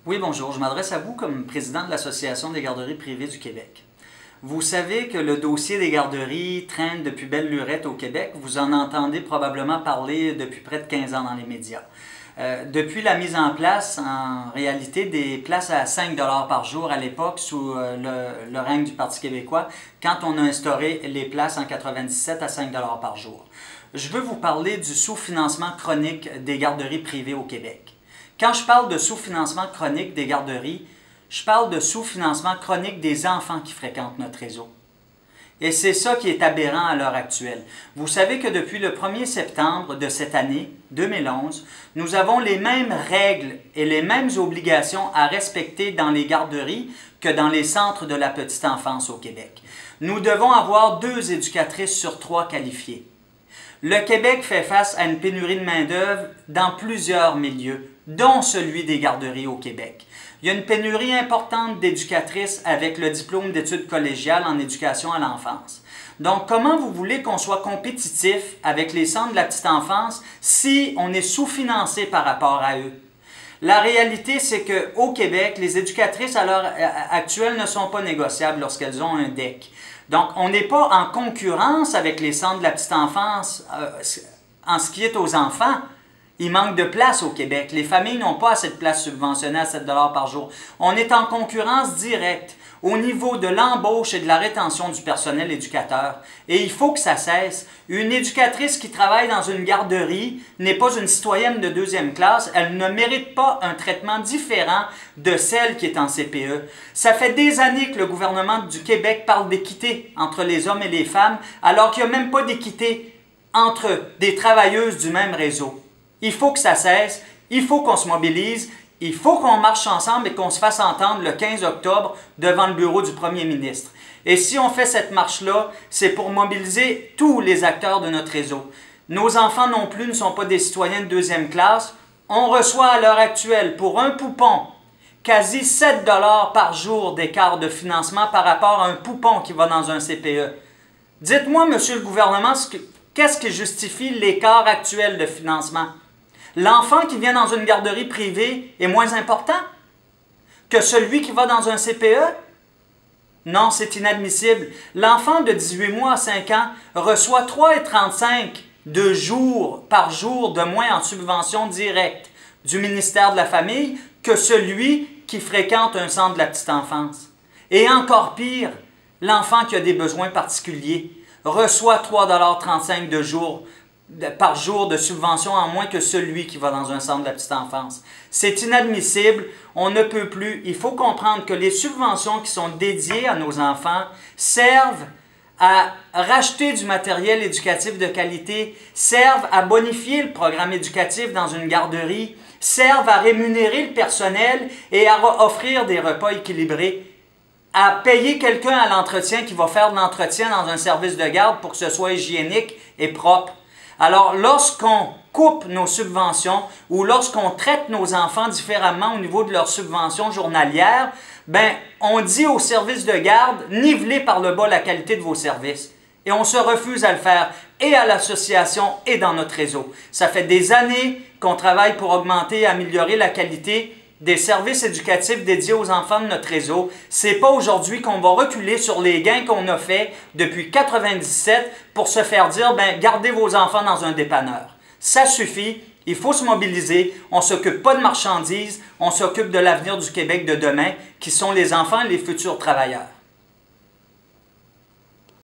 Oui, bonjour. Je m'adresse à vous comme président de l'Association des garderies privées du Québec. Vous savez que le dossier des garderies traîne depuis belle lurette au Québec. Vous en entendez probablement parler depuis près de 15 ans dans les médias. Depuis la mise en place, en réalité, des places à 5 $ par jour à l'époque sous le règne du Parti québécois, quand on a instauré les places en 97 à 5 $ par jour. Je veux vous parler du sous-financement chronique des garderies privées au Québec. Quand je parle de sous-financement chronique des garderies, je parle de sous-financement chronique des enfants qui fréquentent notre réseau. Et c'est ça qui est aberrant à l'heure actuelle. Vous savez que depuis le 1er septembre de cette année, 2011, nous avons les mêmes règles et les mêmes obligations à respecter dans les garderies que dans les centres de la petite enfance au Québec. Nous devons avoir 2 éducatrices sur 3 qualifiées. Le Québec fait face à une pénurie de main-d'œuvre dans plusieurs milieux, dont celui des garderies au Québec. Il y a une pénurie importante d'éducatrices avec le diplôme d'études collégiales en éducation à l'enfance. Donc, comment vous voulez qu'on soit compétitif avec les centres de la petite enfance si on est sous-financé par rapport à eux? La réalité, c'est qu'au Québec, les éducatrices à l'heure actuelle ne sont pas négociables lorsqu'elles ont un DEC. Donc, on n'est pas en concurrence avec les centres de la petite enfance en ce qui est aux enfants. Il manque de place au Québec. Les familles n'ont pas assez de place subventionnée à 7 $ par jour. On est en concurrence directe au niveau de l'embauche et de la rétention du personnel éducateur. Et il faut que ça cesse. Une éducatrice qui travaille dans une garderie n'est pas une citoyenne de 2e classe. Elle ne mérite pas un traitement différent de celle qui est en CPE. Ça fait des années que le gouvernement du Québec parle d'équité entre les hommes et les femmes, alors qu'il n'y a même pas d'équité entre des travailleuses du même réseau. Il faut que ça cesse, il faut qu'on se mobilise, il faut qu'on marche ensemble et qu'on se fasse entendre le 15 octobre devant le bureau du premier ministre. Et si on fait cette marche-là, c'est pour mobiliser tous les acteurs de notre réseau. Nos enfants non plus ne sont pas des citoyens de 2e classe. On reçoit à l'heure actuelle pour un poupon quasi 7 $ par jour d'écart de financement par rapport à un poupon qui va dans un CPE. Dites-moi, monsieur le gouvernement, qu'est-ce qui justifie l'écart actuel de financement? L'enfant qui vient dans une garderie privée est moins important que celui qui va dans un CPE? Non, c'est inadmissible. L'enfant de 18 mois à 5 ans reçoit 3,35 $ par jour de moins en subvention directe du ministère de la Famille que celui qui fréquente un centre de la petite enfance. Et encore pire, l'enfant qui a des besoins particuliers reçoit 3,35 $ par jour de subvention en moins que celui qui va dans un centre de la petite enfance. C'est inadmissible, on ne peut plus. Il faut comprendre que les subventions qui sont dédiées à nos enfants servent à racheter du matériel éducatif de qualité, servent à bonifier le programme éducatif dans une garderie, servent à rémunérer le personnel et à offrir des repas équilibrés, à payer quelqu'un à l'entretien qui va faire de l'entretien dans un service de garde pour que ce soit hygiénique et propre. Alors, lorsqu'on coupe nos subventions ou lorsqu'on traite nos enfants différemment au niveau de leurs subventions journalières, on dit aux services de garde, nivelez par le bas la qualité de vos services. Et on se refuse à le faire, et à l'association et dans notre réseau. Ça fait des années qu'on travaille pour augmenter et améliorer la qualité des services éducatifs dédiés aux enfants de notre réseau. C'est pas aujourd'hui qu'on va reculer sur les gains qu'on a fait depuis 1997 pour se faire dire, gardez vos enfants dans un dépanneur. Ça suffit, il faut se mobiliser, on ne s'occupe pas de marchandises, on s'occupe de l'avenir du Québec de demain, qui sont les enfants et les futurs travailleurs.